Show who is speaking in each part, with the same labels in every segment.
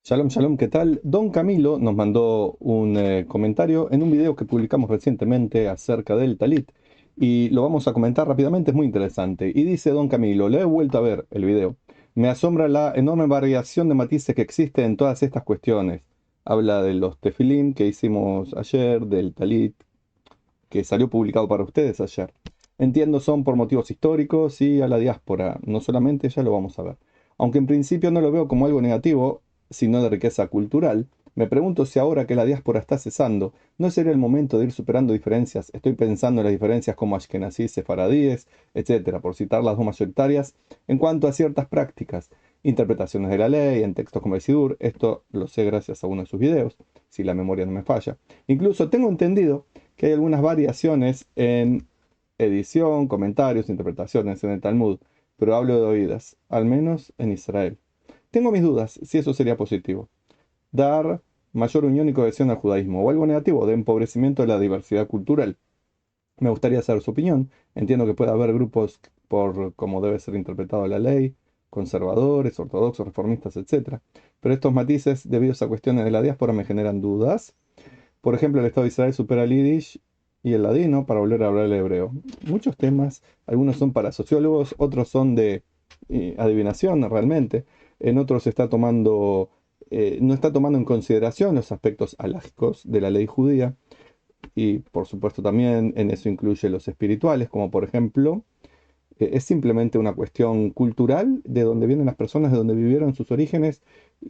Speaker 1: Shalom, shalom, ¿qué tal? Don Camilo nos mandó un comentario en un video que publicamos recientemente acerca del Talit y lo vamos a comentar rápidamente, es muy interesante. Y dice Don Camilo, le he vuelto a ver el video. Me asombra la enorme variación de matices que existe en todas estas cuestiones. Habla de los tefilín que hicimos ayer, del Talit que salió publicado para ustedes ayer. Entiendo, son por motivos históricos y a la diáspora, no solamente, ya lo vamos a ver. Aunque en principio no lo veo como algo negativo, sino de riqueza cultural, me pregunto si ahora que la diáspora está cesando, ¿no sería el momento de ir superando diferencias? Estoy pensando en las diferencias como ashkenazíes, sefaradíes, etcétera, por citar las dos mayoritarias, en cuanto a ciertas prácticas, interpretaciones de la ley, en textos como el Sidur, esto lo sé gracias a uno de sus videos, si la memoria no me falla. Incluso tengo entendido que hay algunas variaciones en edición, comentarios, interpretaciones en el Talmud, pero hablo de oídas, al menos en Israel. Tengo mis dudas si eso sería positivo. Dar mayor unión y cohesión al judaísmo, o algo negativo de empobrecimiento de la diversidad cultural. Me gustaría saber su opinión. Entiendo que puede haber grupos por cómo debe ser interpretada la ley, conservadores, ortodoxos, reformistas, etc. Pero estos matices, debidos a cuestiones de la diáspora, me generan dudas. Por ejemplo, el Estado de Israel supera el yiddish y el ladino para volver a hablar el hebreo. Muchos temas, algunos son para sociólogos, otros son de adivinación realmente, en otros no está tomando en consideración los aspectos halágicos de la ley judía y por supuesto también en eso incluye los espirituales, como por ejemplo es simplemente una cuestión cultural de dónde vienen las personas, de dónde vivieron sus orígenes,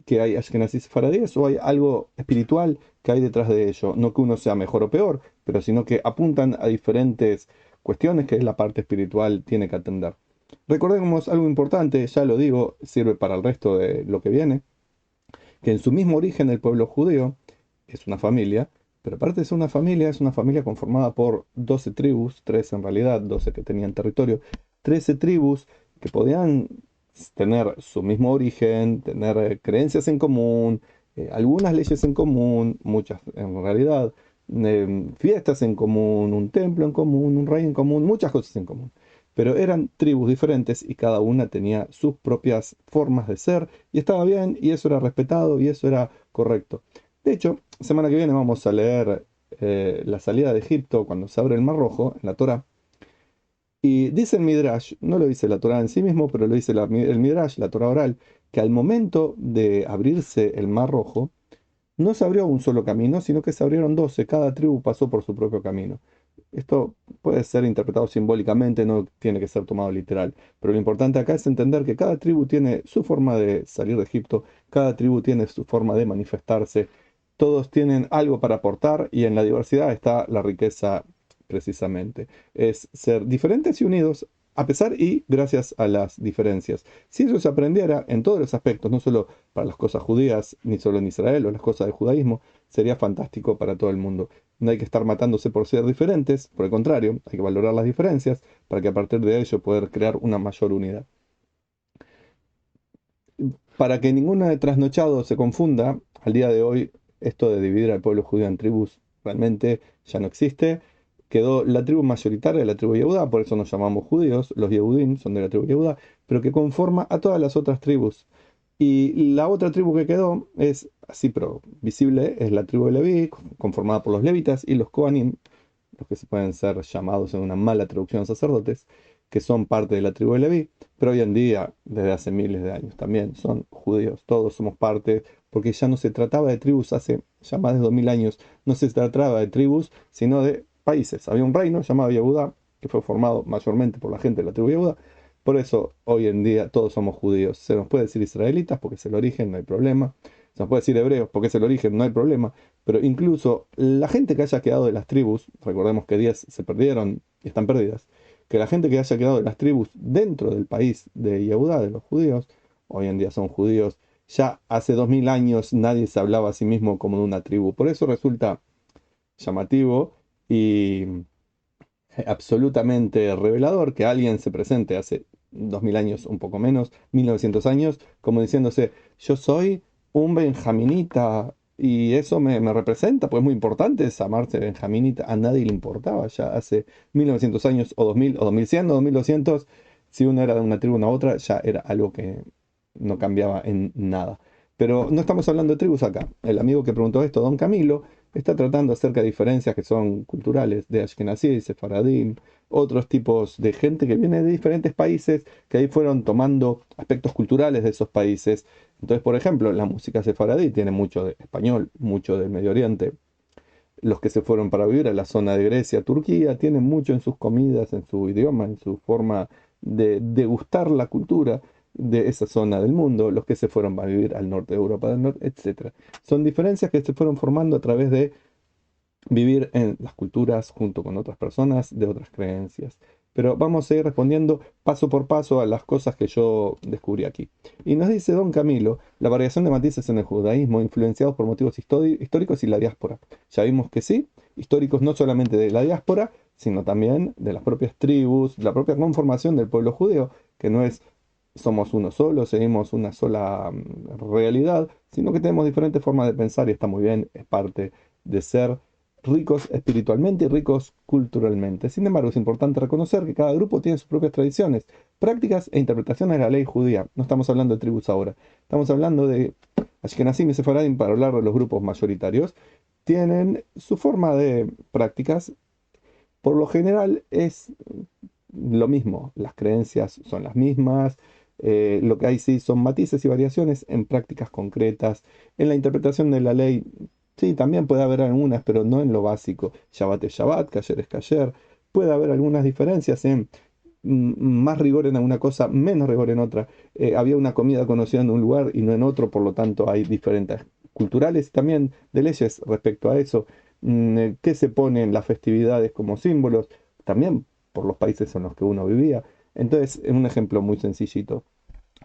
Speaker 1: que hay ashkenazis sefaradíes o hay algo espiritual que hay detrás de ello. No que uno sea mejor o peor, pero sino que apuntan a diferentes cuestiones que la parte espiritual tiene que atender. Recordemos algo importante, ya lo digo, sirve para el resto de lo que viene, que en su mismo origen el pueblo judío es una familia, pero aparte de ser una familia, es una familia conformada por 12 tribus, 13 en realidad, 12 que tenían territorio, 13 tribus que podían tener su mismo origen, tener creencias en común, algunas leyes en común, muchas en realidad, fiestas en común, un templo en común, un rey en común, muchas cosas en común. Pero eran tribus diferentes y cada una tenía sus propias formas de ser y estaba bien y eso era respetado y eso era correcto. De hecho, semana que viene vamos a leer la salida de Egipto cuando se abre el Mar Rojo en la Torá. Y dice el Midrash, no lo dice la Torá en sí mismo, pero lo dice el Midrash, la Torá oral, que al momento de abrirse el Mar Rojo, no se abrió un solo camino, sino que se abrieron 12. Cada tribu pasó por su propio camino. Esto puede ser interpretado simbólicamente, no tiene que ser tomado literal. Pero lo importante acá es entender que cada tribu tiene su forma de salir de Egipto, cada tribu tiene su forma de manifestarse, todos tienen algo para aportar y en la diversidad está la riqueza precisamente. Es ser diferentes y unidos a pesar y gracias a las diferencias. Si eso se aprendiera en todos los aspectos, no solo para las cosas judías, ni solo en Israel o las cosas del judaísmo, sería fantástico para todo el mundo. No hay que estar matándose por ser diferentes, por el contrario, hay que valorar las diferencias para que a partir de ello poder crear una mayor unidad. Para que ningún trasnochado se confunda, al día de hoy esto de dividir al pueblo judío en tribus realmente ya no existe. Quedó la tribu mayoritaria de la tribu Yehudá, por eso nos llamamos judíos, los Yehudim son de la tribu Yehudá, pero que conforma a todas las otras tribus. Y la otra tribu que quedó es así, pero visible, es la tribu de Leví, conformada por los levitas y los Kohanim, los que se pueden ser llamados en una mala traducción sacerdotes, que son parte de la tribu de Leví, pero hoy en día, desde hace miles de años también, son judíos, todos somos parte, porque ya no se trataba de tribus hace ya más de 2000 años, no se trataba de tribus, sino de países. Había un reino llamado Yehudá, que fue formado mayormente por la gente de la tribu Yehudá, por eso hoy en día todos somos judíos. Se nos puede decir israelitas porque es el origen, no hay problema. Se nos puede decir hebreos porque es el origen, no hay problema. Pero incluso la gente que haya quedado de las tribus, recordemos que 10 se perdieron y están perdidas, que la gente que haya quedado de las tribus dentro del país de Yehudá, de los judíos, hoy en día son judíos, ya hace 2000 años nadie se hablaba a sí mismo como de una tribu. Por eso resulta llamativo y absolutamente revelador que alguien se presente hace 2000 años, un poco menos, 1900 años, como diciéndose, yo soy un benjaminita y eso me representa, pues es muy importante es amarse benjaminita, a nadie le importaba ya hace 1900 años o 2000 o 2100 o 2200, si uno era de una tribu a otra, ya era algo que no cambiaba en nada. Pero no estamos hablando de tribus acá. El amigo que preguntó esto, don Camilo, está tratando acerca de diferencias que son culturales, de Ashkenazí, Sefaradim, otros tipos de gente que viene de diferentes países, que ahí fueron tomando aspectos culturales de esos países. Entonces, por ejemplo, la música sefaradí tiene mucho de español, mucho del Medio Oriente. Los que se fueron para vivir a la zona de Grecia, Turquía, tienen mucho en sus comidas, en su idioma, en su forma de degustar la cultura de esa zona del mundo, los que se fueron a vivir al norte de Europa del Norte, etc. Son diferencias que se fueron formando a través de vivir en las culturas junto con otras personas de otras creencias. Pero vamos a ir respondiendo paso por paso a las cosas que yo descubrí aquí. Y nos dice don Camilo, la variación de matices en el judaísmo influenciados por motivos históricos y la diáspora. Ya vimos que sí, históricos no solamente de la diáspora, sino también de las propias tribus, la propia conformación del pueblo judío, que no es somos uno solo, seguimos una sola realidad, sino que tenemos diferentes formas de pensar y está muy bien, es parte de ser ricos espiritualmente y ricos culturalmente. Sin embargo, es importante reconocer que cada grupo tiene sus propias tradiciones, prácticas e interpretaciones de la ley judía. No estamos hablando de tribus ahora, estamos hablando de Ashkenazim y Sefaradim para hablar de los grupos mayoritarios. Tienen su forma de prácticas, por lo general es lo mismo, las creencias son las mismas, lo que hay sí son matices y variaciones en prácticas concretas, en la interpretación de la ley. Sí, también puede haber algunas, pero no en lo básico. Shabbat es Shabbat, Kasher es Kasher. Puede haber algunas diferencias en más rigor en alguna cosa, menos rigor en otra. Había una comida conocida en un lugar y no en otro, por lo tanto hay diferentes culturales también de leyes respecto a eso. ¿Qué se pone en las festividades como símbolos? También por los países en los que uno vivía. Entonces, en un ejemplo muy sencillito,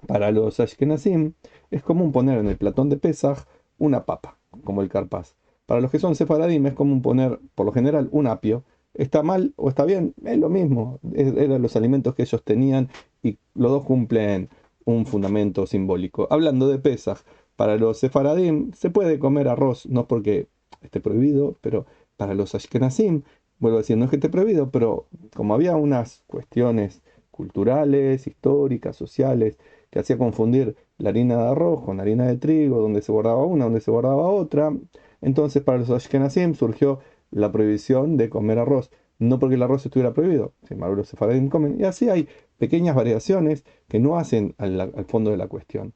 Speaker 1: para los Ashkenazim es común poner en el platón de Pesaj una papa, como el carpaz. Para los que son sefaradim es común poner, por lo general, un apio. ¿Está mal o está bien? Es lo mismo. Eran los alimentos que ellos tenían y los dos cumplen un fundamento simbólico. Hablando de Pesaj, para los sefaradim se puede comer arroz, no porque esté prohibido, pero para los Ashkenazim, vuelvo a decir, no es que esté prohibido, pero como había unas cuestiones culturales, históricas, sociales, que hacía confundir la harina de arroz con la harina de trigo, donde se guardaba una, donde se guardaba otra. Entonces, para los Ashkenazim surgió la prohibición de comer arroz. No porque el arroz estuviera prohibido, sin embargo, los sefaradim comen. Y así hay pequeñas variaciones que no hacen al fondo de la cuestión.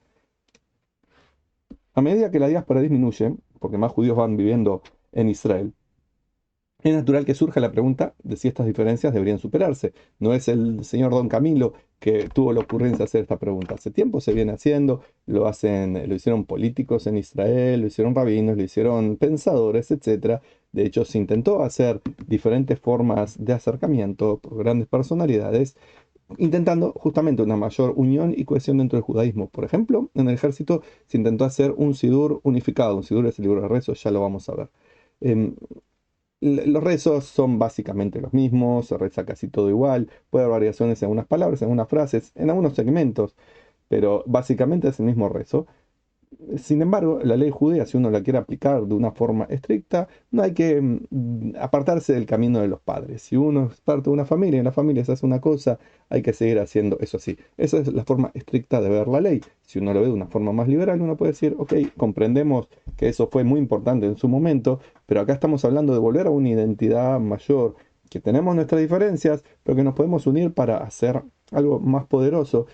Speaker 1: A medida que la diáspora disminuye, porque más judíos van viviendo en Israel, es natural que surja la pregunta de si estas diferencias deberían superarse. No es el señor Don Camilo que tuvo la ocurrencia de hacer esta pregunta. Hace tiempo se viene haciendo, lo hicieron políticos en Israel, lo hicieron rabinos, lo hicieron pensadores, etc. De hecho, se intentó hacer diferentes formas de acercamiento por grandes personalidades, intentando justamente una mayor unión y cohesión dentro del judaísmo. Por ejemplo, en el ejército se intentó hacer un sidur unificado. Un sidur es el libro de rezos, ya lo vamos a ver. Em, los rezos son básicamente los mismos, se reza casi todo igual, puede haber variaciones en algunas palabras, en algunas frases, en algunos segmentos, pero básicamente es el mismo rezo. Sin embargo, la ley judía, si uno la quiere aplicar de una forma estricta, no hay que apartarse del camino de los padres. Si uno es parte de una familia y en la familia se hace una cosa, hay que seguir haciendo eso así. Esa es la forma estricta de ver la ley. Si uno lo ve de una forma más liberal, uno puede decir, ok, comprendemos que eso fue muy importante en su momento, pero acá estamos hablando de volver a una identidad mayor, que tenemos nuestras diferencias, pero que nos podemos unir para hacer algo más poderoso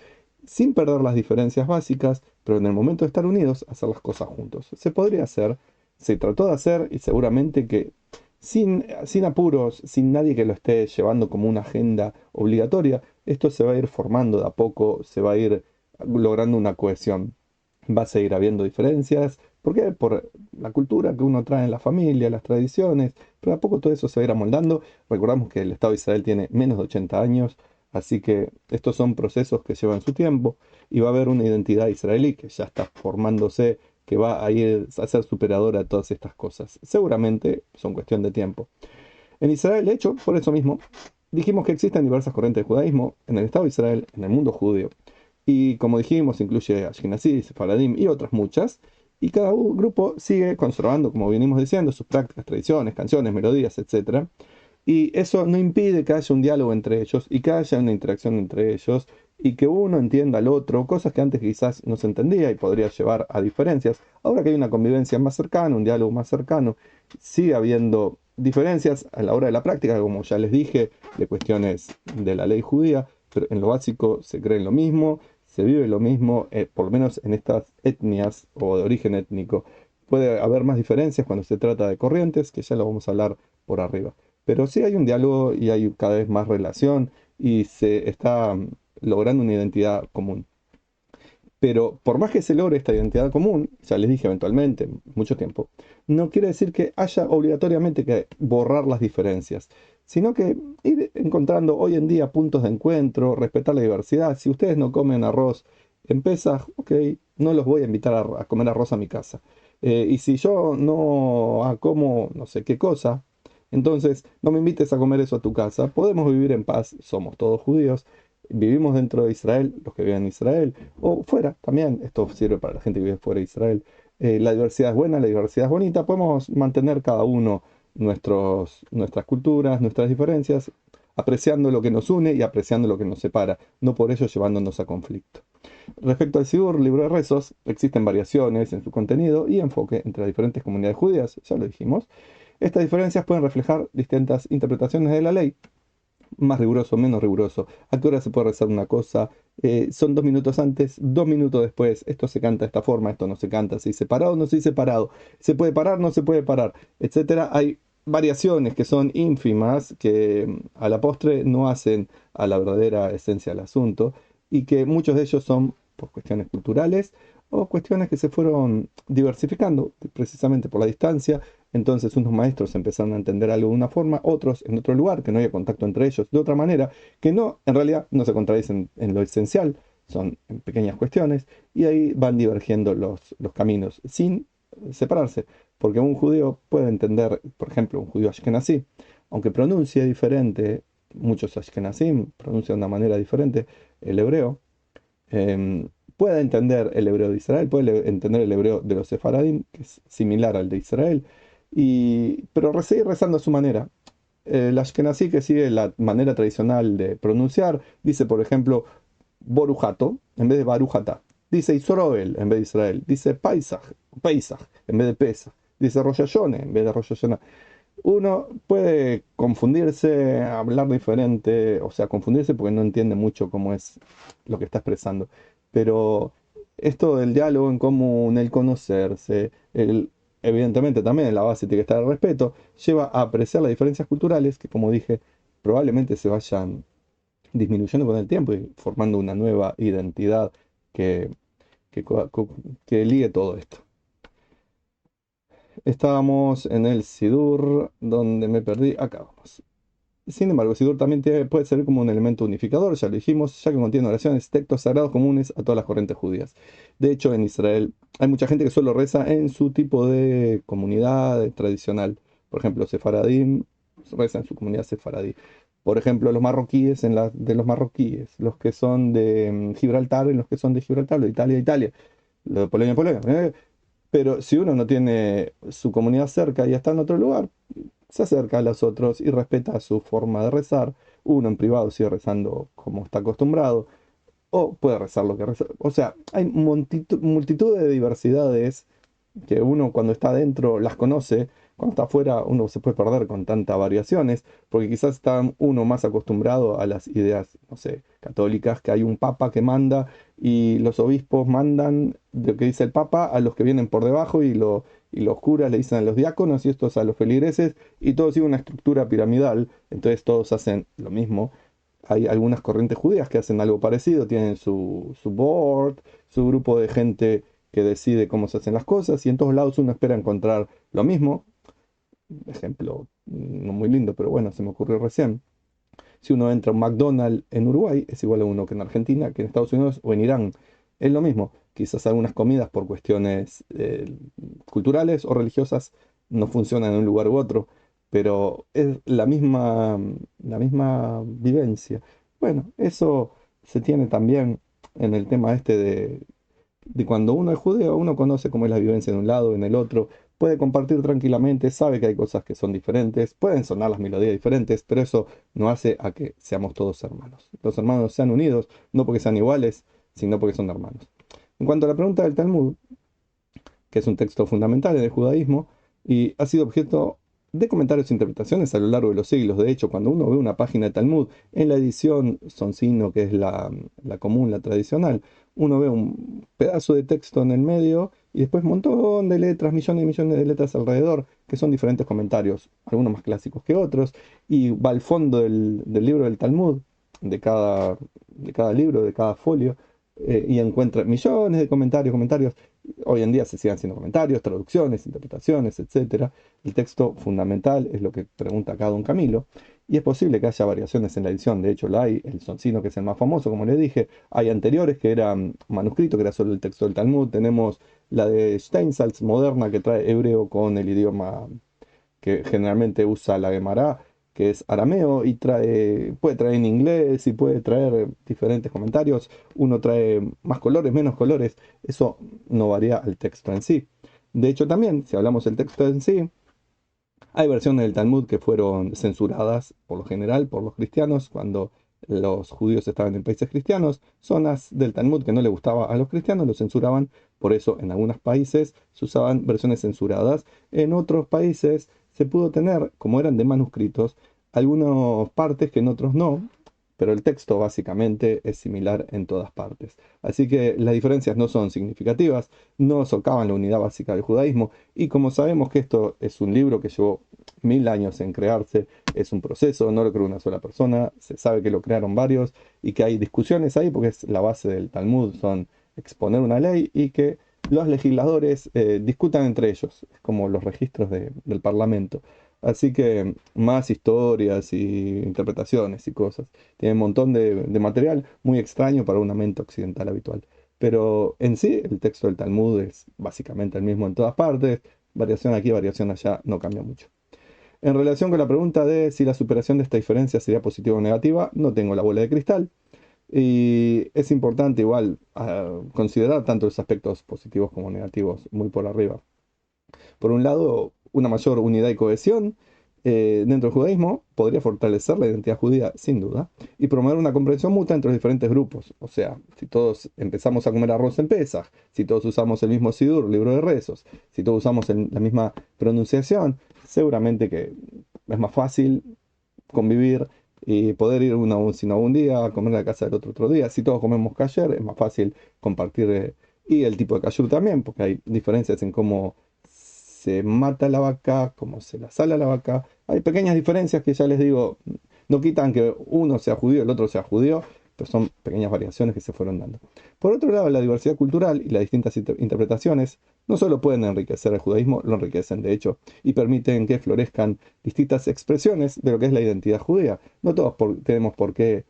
Speaker 1: sin perder las diferencias básicas, pero en el momento de estar unidos, hacer las cosas juntos. Se podría hacer, se trató de hacer y seguramente que sin apuros, sin nadie que lo esté llevando como una agenda obligatoria, esto se va a ir formando de a poco, se va a ir logrando una cohesión. Va a seguir habiendo diferencias. ¿Por qué? Por la cultura que uno trae en la familia, las tradiciones, pero de a poco todo eso se va a ir amoldando. Recordamos que el Estado de Israel tiene menos de 80 años, así que estos son procesos que llevan su tiempo y va a haber una identidad israelí que ya está formándose, que va a ir a ser superadora de todas estas cosas. Seguramente son cuestión de tiempo. En Israel, de hecho, por eso mismo, dijimos que existen diversas corrientes de judaísmo en el Estado de Israel, en el mundo judío. Y como dijimos, incluye Ashkenazí, Sefaradim y otras muchas. Y cada grupo sigue conservando, como venimos diciendo, sus prácticas, tradiciones, canciones, melodías, etc. Y eso no impide que haya un diálogo entre ellos y que haya una interacción entre ellos y que uno entienda al otro, cosas que antes quizás no se entendía y podría llevar a diferencias. Ahora que hay una convivencia más cercana, un diálogo más cercano, sigue habiendo diferencias a la hora de la práctica, como ya les dije, de cuestiones de la ley judía, pero en lo básico se cree en lo mismo, se vive lo mismo, por lo menos en estas etnias o de origen étnico. Puede haber más diferencias cuando se trata de corrientes, que ya lo vamos a hablar por arriba. Pero sí hay un diálogo y hay cada vez más relación y se está logrando una identidad común. Pero por más que se logre esta identidad común, ya les dije eventualmente, mucho tiempo, no quiere decir que haya obligatoriamente que borrar las diferencias, sino que ir encontrando hoy en día puntos de encuentro, respetar la diversidad. Si ustedes no comen arroz en Pesaj, ok, no los voy a invitar a comer arroz a mi casa. Y si yo no como no sé qué cosa, entonces no me invites a comer eso a tu casa. Podemos vivir en paz, somos todos judíos, vivimos dentro de Israel, los que viven en Israel o fuera también, esto sirve para la gente que vive fuera de Israel. La diversidad es buena, la diversidad es bonita, podemos mantener cada uno nuestras culturas, nuestras diferencias, apreciando lo que nos une y apreciando lo que nos separa, no por ello llevándonos a conflicto. Respecto al Sidur, libro de rezos, existen variaciones en su contenido y enfoque entre las diferentes comunidades judías, ya lo dijimos. Estas diferencias pueden reflejar distintas interpretaciones de la ley, más riguroso, menos riguroso, a qué hora se puede rezar una cosa, son 2 minutos antes, 2 minutos después, esto se canta de esta forma, esto no se canta, se dice parado, no se dice parado, se puede parar, no se puede parar, etcétera. Hay variaciones que son ínfimas, que a la postre no hacen a la verdadera esencia del asunto, y que muchos de ellos son por cuestiones culturales o cuestiones que se fueron diversificando precisamente por la distancia. Entonces unos maestros empezaron a entender algo de una forma, otros en otro lugar, que no había contacto entre ellos de otra manera, que no, en realidad no se contradicen en lo esencial, son en pequeñas cuestiones, y ahí van divergiendo los caminos sin separarse, porque un judío puede entender, por ejemplo, un judío ashkenazí, aunque pronuncie diferente, muchos ashkenazim pronuncian de una manera diferente el hebreo, puede entender el hebreo de Israel, puede entender el hebreo de los sefaradim, que es similar al de Israel, pero seguir rezando a su manera. El Ashkenazí, que sigue la manera tradicional de pronunciar, dice, por ejemplo, Borujato en vez de Barujata. Dice Israel en vez de Israel. Dice Paisach en vez de Pesach. Dice Rosh Hashanah en vez de Rosh Hashanah. Uno puede confundirse, hablar diferente, o sea, confundirse porque no entiende mucho cómo es lo que está expresando. Pero esto del diálogo en común, el conocerse, evidentemente también en la base tiene que estar el respeto, lleva a apreciar las diferencias culturales que, como dije, probablemente se vayan disminuyendo con el tiempo y formando una nueva identidad que, que ligue todo esto. Estábamos en el Sidur, donde me perdí. Acá vamos. Sin embargo, el Sidur también puede ser como un elemento unificador, ya lo dijimos, ya que contiene oraciones, textos sagrados comunes a todas las corrientes judías. De hecho, en Israel hay mucha gente que solo reza en su tipo de comunidad tradicional. Por ejemplo, sefaradim reza en su comunidad sefaradí. Por ejemplo, los marroquíes en la de los marroquíes, los que son de Gibraltar en los que son de Gibraltar, lo de Italia, Italia, lo de Polonia, Polonia. Pero si uno no tiene su comunidad cerca y está en otro lugar, se acerca a los otros y respeta su forma de rezar. Uno en privado sigue rezando como está acostumbrado, o puede rezar lo que reza. O sea, hay multitud de diversidades que uno cuando está adentro las conoce, cuando está afuera uno se puede perder con tantas variaciones, porque quizás está uno más acostumbrado a las ideas, no sé, católicas, que hay un papa que manda y los obispos mandan de lo que dice el papa a los que vienen por debajo y los curas le dicen a los diáconos y estos a los feligreses y todo sigue una estructura piramidal, entonces todos hacen lo mismo. Hay algunas corrientes judías que hacen algo parecido, tienen su board, su grupo de gente que decide cómo se hacen las cosas y en todos lados uno espera encontrar lo mismo. Ejemplo no muy lindo, pero bueno, se me ocurrió recién. Si uno entra a un McDonald's en Uruguay, es igual a uno que en Argentina, que en Estados Unidos o en Irán. Es lo mismo. Quizás algunas comidas por cuestiones culturales o religiosas no funcionan en un lugar u otro, pero es la misma vivencia. Bueno, eso se tiene también en el tema este de cuando uno es judío, uno conoce cómo es la vivencia de un lado, en el otro, puede compartir tranquilamente, sabe que hay cosas que son diferentes, pueden sonar las melodías diferentes, pero eso no hace a que seamos todos hermanos. Los hermanos sean unidos, no porque sean iguales, sino porque son hermanos. En cuanto a la pregunta del Talmud, que es un texto fundamental en el judaísmo y ha sido objeto de comentarios e interpretaciones a lo largo de los siglos. De hecho, cuando uno ve una página de Talmud, en la edición Soncino, que es la común, la tradicional, uno ve un pedazo de texto en el medio y después un montón de letras, millones y millones de letras alrededor, que son diferentes comentarios, algunos más clásicos que otros, y va al fondo del libro del Talmud, de cada libro, de cada folio, y encuentra millones de comentarios. Hoy en día se siguen haciendo comentarios, traducciones, interpretaciones, etcétera. El texto fundamental es lo que pregunta acá don Camilo, y es posible que haya variaciones en la edición. De hecho, la hay, el Soncino, que es el más famoso, como le dije. Hay anteriores que eran manuscrito, que era solo el texto del Talmud. Tenemos la de Steinsaltz moderna, que trae hebreo con el idioma que generalmente usa la Gemara, que es arameo, y puede traer en inglés y puede traer diferentes comentarios. Uno trae más colores, menos colores. Eso no varía el texto en sí. De hecho, también, si hablamos del texto en sí, hay versiones del Talmud que fueron censuradas por lo general por los cristianos cuando los judíos estaban en países cristianos. Zonas del Talmud que no le gustaba a los cristianos lo censuraban. Por eso en algunos países se usaban versiones censuradas. En otros países se pudo tener, como eran de manuscritos, algunas partes que en otros no, pero el texto básicamente es similar en todas partes. Así que las diferencias no son significativas, no socavan la unidad básica del judaísmo. Y como sabemos que esto es un libro que llevó 1000 años en crearse, es un proceso, no lo creó una sola persona, se sabe que lo crearon varios y que hay discusiones ahí porque es la base del Talmud, son exponer una ley y que los legisladores discutan entre ellos, es como los registros del Parlamento. Así que más historias y interpretaciones y cosas. Tiene un montón de material muy extraño para una mente occidental habitual. Pero en sí, el texto del Talmud es básicamente el mismo en todas partes. Variación aquí, variación allá, no cambia mucho. En relación con la pregunta de si la superación de esta diferencia sería positiva o negativa, no tengo la bola de cristal. Y es importante igual considerar tanto los aspectos positivos como negativos muy por arriba. Por un lado, una mayor unidad y cohesión dentro del judaísmo podría fortalecer la identidad judía, sin duda, y promover una comprensión mutua entre los diferentes grupos. O sea, si todos empezamos a comer arroz en Pesaj, si todos usamos el mismo Sidur, libro de rezos, si todos usamos la misma pronunciación, seguramente que es más fácil convivir y poder ir uno a un sino un día, a comer en la casa del otro día. Si todos comemos kasher, es más fácil compartir y el tipo de kasher también, porque hay diferencias en cómo se mata la vaca, cómo se la sala la vaca. Hay pequeñas diferencias que ya les digo, no quitan que uno sea judío, el otro sea judío, pero son pequeñas variaciones que se fueron dando. Por otro lado, la diversidad cultural y las distintas interpretaciones no solo pueden enriquecer el judaísmo, lo enriquecen de hecho, y permiten que florezcan distintas expresiones de lo que es la identidad judía. No todos tenemos por qué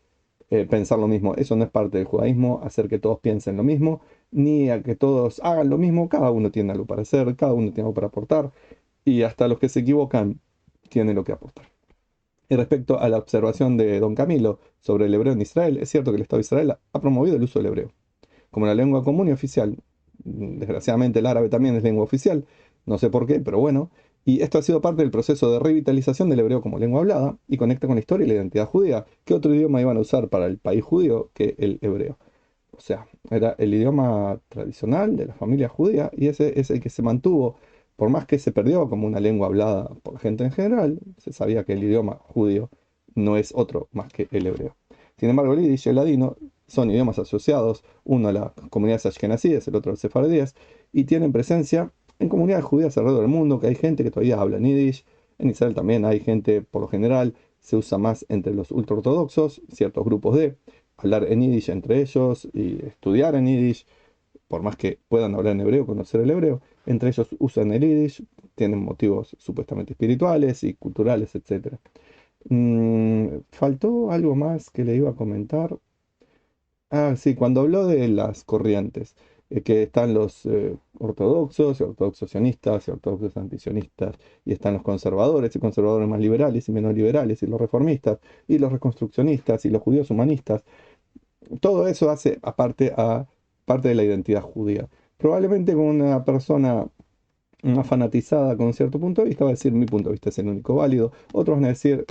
Speaker 1: pensar lo mismo. Eso no es parte del judaísmo, hacer que todos piensen lo mismo, ni a que todos hagan lo mismo. Cada uno tiene algo para hacer, cada uno tiene algo para aportar, y hasta los que se equivocan tienen lo que aportar. Y respecto a la observación de don Camilo sobre el hebreo en Israel, es cierto que el Estado de Israel ha promovido el uso del hebreo como la lengua común y oficial. Desgraciadamente el árabe también es lengua oficial, no sé por qué, pero bueno. Y esto ha sido parte del proceso de revitalización del hebreo como lengua hablada y conecta con la historia y la identidad judía. ¿Qué otro idioma iban a usar para el país judío que el hebreo? O sea, era el idioma tradicional de la familia judía y ese es el que se mantuvo, por más que se perdió como una lengua hablada por la gente en general, se sabía que el idioma judío no es otro más que el hebreo. Sin embargo, el yiddish y el ladino son idiomas asociados, uno a las comunidades ashkenazíes, el otro a los sefardíes, y tienen presencia en comunidades judías alrededor del mundo, que hay gente que todavía habla en yiddish. En Israel también hay gente, por lo general, se usa más entre los ultraortodoxos, ciertos grupos de hablar en yiddish entre ellos y estudiar en yiddish, por más que puedan hablar en hebreo, conocer el hebreo, entre ellos usan el yiddish, tienen motivos supuestamente espirituales y culturales, etc. Faltó algo más que le iba a comentar. Ah, sí, cuando habló de las corrientes, que están los ortodoxos, y ortodoxos sionistas, y ortodoxos antisionistas, y están los conservadores, y conservadores más liberales y menos liberales, y los reformistas, y los reconstruccionistas, y los judíos humanistas. Todo eso hace aparte a parte de la identidad judía. Probablemente con una persona más fanatizada con cierto punto de vista va a decir mi punto de vista es el único válido. Otros van a decir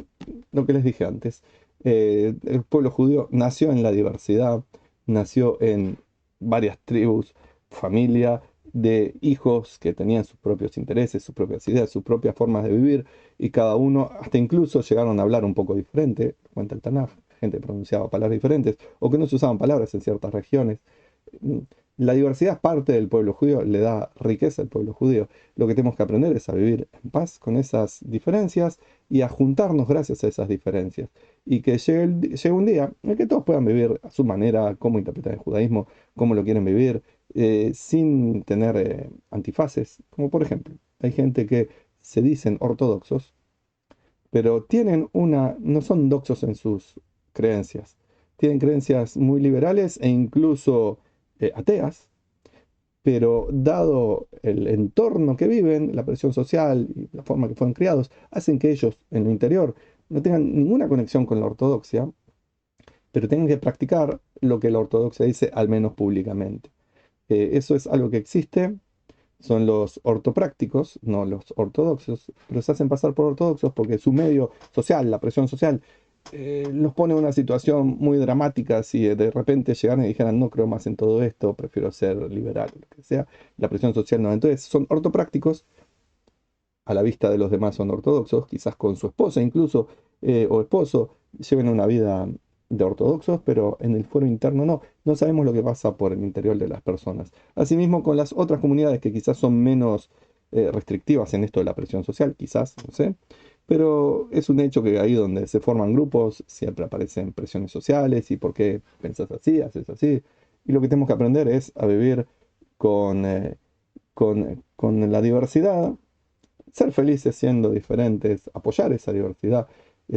Speaker 1: lo que les dije antes. El pueblo judío nació en la diversidad, nació en varias tribus, familia de hijos que tenían sus propios intereses, sus propias ideas, sus propias formas de vivir, y cada uno, hasta incluso llegaron a hablar un poco diferente, cuenta el Tanaj, gente que pronunciaba palabras diferentes, o que no se usaban palabras en ciertas regiones. La diversidad es parte del pueblo judío, le da riqueza al pueblo judío. Lo que tenemos que aprender es a vivir en paz con esas diferencias y a juntarnos gracias a esas diferencias. Y que llegue un día en que todos puedan vivir a su manera, cómo interpretar el judaísmo, cómo lo quieren vivir, sin tener antifaces. Como por ejemplo, hay gente que se dicen ortodoxos, pero no son doxos en sus creencias. Tienen creencias muy liberales e incluso ateas, pero dado el entorno que viven, la presión social y la forma que fueron criados, hacen que ellos en lo interior no tengan ninguna conexión con la ortodoxia, pero tengan que practicar lo que la ortodoxia dice, al menos públicamente. Eso es algo que existe, son los ortoprácticos, no los ortodoxos, pero se hacen pasar por ortodoxos porque su medio social, la presión social, los pone en una situación muy dramática. Si de repente llegaran y dijeran no creo más en todo esto, prefiero ser liberal, lo que sea, la presión social no. Entonces son ortoprácticos, a la vista de los demás son ortodoxos, quizás con su esposa incluso, o esposo, lleven una vida de ortodoxos, pero en el fuero interno no. No sabemos lo que pasa por el interior de las personas. Asimismo, con las otras comunidades que quizás son menos restrictivas en esto de la presión social, quizás, no sé. Pero es un hecho que ahí donde se forman grupos siempre aparecen presiones sociales y por qué pensás así, haces así. Y lo que tenemos que aprender es a vivir con, con la diversidad, ser felices siendo diferentes, apoyar esa diversidad,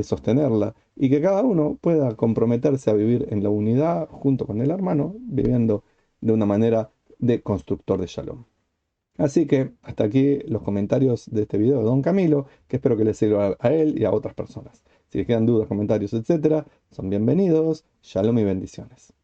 Speaker 1: sostenerla, y que cada uno pueda comprometerse a vivir en la unidad junto con el hermano, viviendo de una manera de constructor de Shalom. Así que hasta aquí los comentarios de este video de Don Camilo, que espero que les sirva a él y a otras personas. Si les quedan dudas, comentarios, etcétera, son bienvenidos. Shalom y bendiciones.